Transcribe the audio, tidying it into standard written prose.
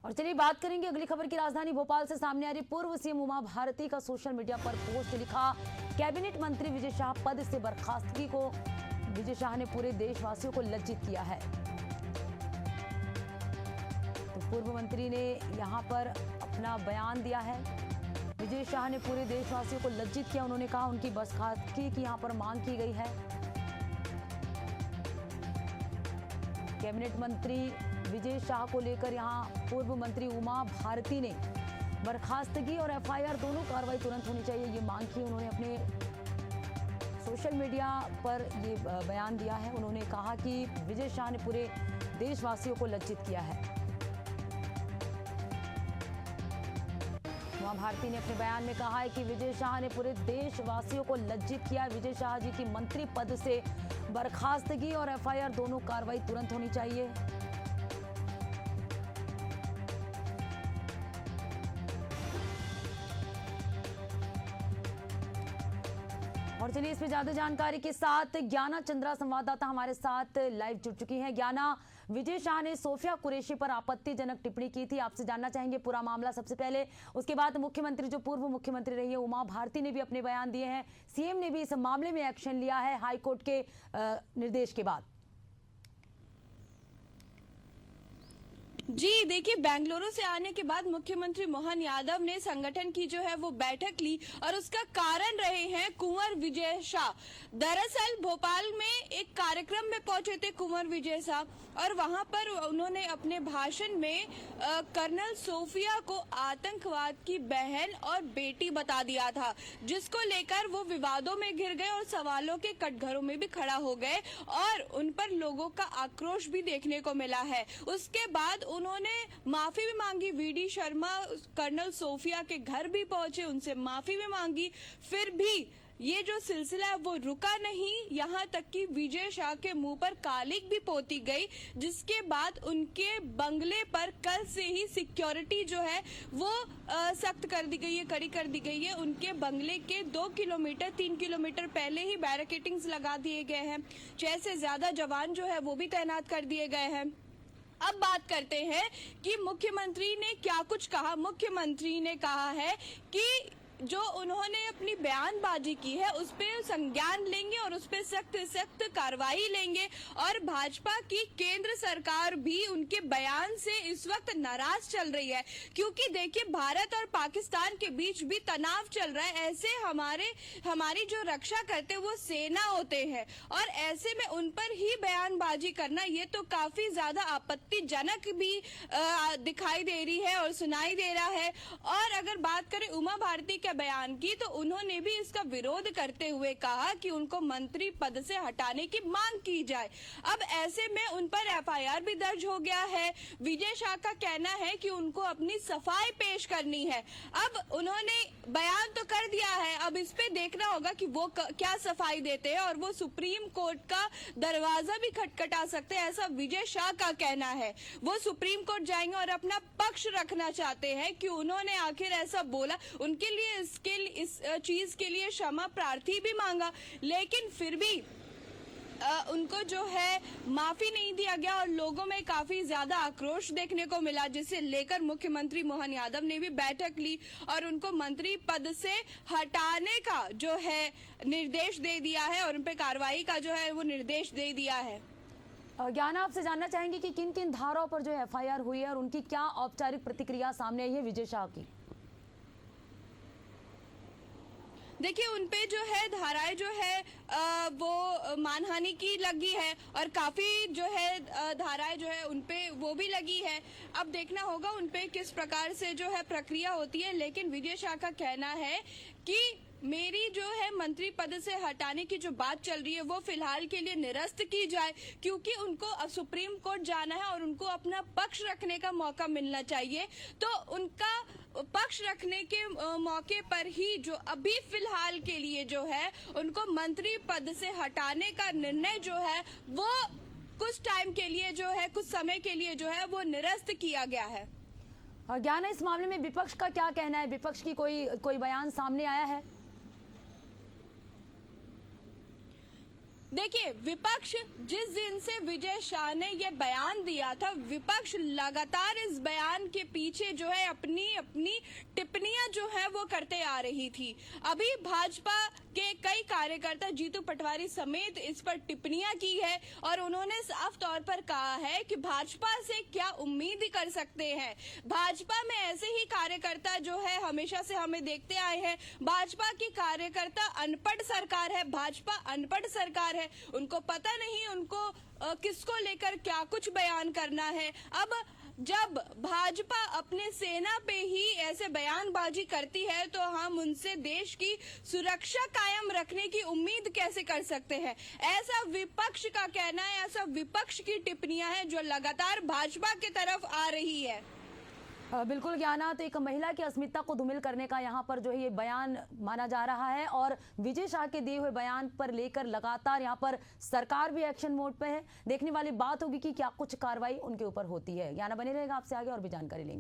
और चलिए बात करेंगे अगली खबर की। राजधानी भोपाल से सामने आ रही पूर्व सीएम उमा भारती का सोशल मीडिया पर पोस्ट लिखा, कैबिनेट मंत्री विजय शाह पद से बर्खास्तगी को विजय शाह ने पूरे देशवासियों को लज्जित किया है। तो पूर्व मंत्री ने यहां पर अपना बयान दिया है। विजय शाह ने पूरे देशवासियों को लज्जित किया। उन्होंने कहा उनकी बर्खास्तगी की यहां पर मांग की गई है। कैबिनेट मंत्री विजय शाह को लेकर यहां पूर्व मंत्री उमा भारती ने बर्खास्तगी और एफआईआर दोनों कार्रवाई तुरंत होनी चाहिए, ये मांग की। उन्होंने अपने सोशल मीडिया पर ये बयान दिया है। उन्होंने कहा कि विजय शाह ने पूरे देशवासियों को लज्जित किया है। उमा भारती ने अपने बयान में कहा है कि विजय शाह ने पूरे देशवासियों को लज्जित किया। विजय शाह जी की मंत्री पद से बर्खास्तगी और एफआईआर दोनों कार्रवाई तुरंत होनी चाहिए। और चलिए इसमें ज्यादा जानकारी के साथ ज्ञाना चंद्रा संवाददाता हमारे साथ लाइव जुड़ चुकी हैं। ज्ञाना, विजय शाह ने सोफिया कुरैशी पर आपत्तिजनक टिप्पणी की थी, आपसे जानना चाहेंगे पूरा मामला सबसे पहले। उसके बाद मुख्यमंत्री, जो पूर्व मुख्यमंत्री रही है उमा भारती, ने भी अपने बयान दिए हैं। सीएम ने भी इस मामले में एक्शन लिया है हाईकोर्ट के निर्देश के बाद। जी देखिए, बेंगलुरु से आने के बाद मुख्यमंत्री मोहन यादव ने संगठन की जो है वो बैठक ली और उसका कारण रहे हैं कुंवर विजय शाह। दरअसल भोपाल में एक कार्यक्रम में पहुंचे थे कुंवर विजय शाह और वहां पर उन्होंने अपने भाषण में कर्नल सोफिया को आतंकवाद की बहन और बेटी बता दिया था, जिसको लेकर वो विवादों में घिर गए और सवालों के कटघरों में भी खड़ा हो गए और उन पर लोगों का आक्रोश भी देखने को मिला है। उसके बाद उन्होंने माफी भी मांगी। वीडी शर्मा कर्नल सोफिया के घर भी पहुंचे, उनसे माफी भी मांगी। फिर भी ये जो सिलसिला है वो रुका नहीं, यहाँ तक कि विजय शाह के मुंह पर कालिक भी पोती गई, जिसके बाद उनके बंगले पर कल से ही सिक्योरिटी जो है वो सख्त कर दी गई है, कड़ी कर दी गई है। उनके बंगले के 2 किलोमीटर 3 किलोमीटर पहले ही बैरिकेडिंग्स लगा दिए गए हैं। 6 से ज्यादा जवान जो है वो भी तैनात कर दिए गए हैं। अब बात करते हैं कि मुख्यमंत्री ने क्या कुछ कहा। मुख्यमंत्री ने कहा है कि जो उन्होंने अपनी बयानबाजी की है उस पर संज्ञान लेंगे और उस पर सख्त सख्त कार्रवाई लेंगे और भाजपा की केंद्र सरकार भी उनके बयान से इस वक्त नाराज चल रही है, क्योंकि देखिए भारत और पाकिस्तान के बीच भी तनाव चल रहा है। ऐसे हमारी जो रक्षा करते वो सेना होते हैं और ऐसे में उन पर ही बयानबाजी करना ये तो काफी ज्यादा आपत्तिजनक भी दिखाई दे रही है और सुनाई दे रहा है। और अगर बात करें उमा भारती बयान की, तो उन्होंने भी इसका विरोध करते हुए कहा कि उनको मंत्री पद से हटाने की मांग की जाए। अब ऐसे में उन पर एफआईआर भी दर्ज हो गया है। विजय शाह का कहना है कि उनको अपनी सफाई पेश करनी है। अब उन्होंने बयान तो कर दिया है, अब इस पे देखना होगा कि वो क्या सफाई देते हैं और वो सुप्रीम कोर्ट का दरवाजा भी खटखटा सकते हैं, ऐसा विजय शाह का कहना है। वो सुप्रीम कोर्ट जाएंगे और अपना पक्ष रखना चाहते हैं कि उन्होंने आखिर ऐसा बोला। उनके लिए इस चीज के लिए क्षमा प्रार्थी भी मांगा, लेकिन फिर भी उनको जो है माफी नहीं दिया गया और लोगों में काफी ज्यादा आक्रोश देखने को मिला, जिसे लेकर मुख्यमंत्री मोहन यादव ने भी बैठक ली और उनको मंत्री पद से हटाने का जो है निर्देश दे दिया है और उन पे कार्रवाई का जो है वो निर्देश दे दिया है। ज्ञाना, आपसे जानना चाहेंगे कि किन किन धाराओं पर जो एफआईआर हुई है और उनकी क्या औपचारिक प्रतिक्रिया सामने आई है विजय शाह की? देखिए उनपे जो है धाराएं जो है वो मानहानि की लगी है और काफी जो है धाराएं जो है उनपे वो भी लगी है। अब देखना होगा उनपे किस प्रकार से जो है प्रक्रिया होती है, लेकिन विजय शाह का कहना है कि मेरी जो है मंत्री पद से हटाने की जो बात चल रही है वो फिलहाल के लिए निरस्त की जाए, क्योंकि उनको सुप्रीम कोर्ट जाना है और उनको अपना पक्ष रखने का मौका मिलना चाहिए। तो उनका पक्ष रखने के मौके पर ही जो अभी फिलहाल के लिए जो है उनको मंत्री पद से हटाने का निर्णय जो है वो कुछ टाइम के लिए जो है, कुछ समय के लिए जो है वो निरस्त किया गया है। ज्ञाना, इस मामले में विपक्ष का क्या कहना है? विपक्ष की कोई बयान सामने आया है? देखिए, विपक्ष जिस दिन से विजय शाह ने ये बयान दिया था, विपक्ष लगातार इस बयान के पीछे जो है अपनी अपनी टिप्पणियां जो है वो करते आ रही थी। अभी भाजपा के कई कार्यकर्ता जीतू पटवारी समेत इस पर टिप्पणियां की है और उन्होंने साफ तौर पर कहा है कि भाजपा से क्या उम्मीद कर सकते हैं। भाजपा में ऐसे ही कार्यकर्ता जो है हमेशा से हमें देखते आए हैं। भाजपा की कार्यकर्ता अनपढ़ सरकार है, भाजपा अनपढ़ सरकार है, उनको पता नहीं उनको किसको लेकर क्या कुछ बयान करना है। अब जब भाजपा अपने सेना पे ही ऐसे बयानबाजी करती है तो हम उनसे देश की सुरक्षा कायम रखने की उम्मीद कैसे कर सकते हैं। ऐसा विपक्ष का कहना है, ऐसा विपक्ष की टिप्पणियां हैं जो लगातार भाजपा की तरफ आ रही है। बिल्कुल ज्ञाना, तो एक महिला की अस्मिता को धूमिल करने का यहाँ पर जो है ये बयान माना जा रहा है और विजय शाह के दिए हुए बयान पर लेकर लगातार यहाँ पर सरकार भी एक्शन मोड पे है। देखने वाली बात होगी कि क्या कुछ कार्रवाई उनके ऊपर होती है। ज्ञाना बने रहेगा, आपसे आगे और भी जानकारी लेंगे।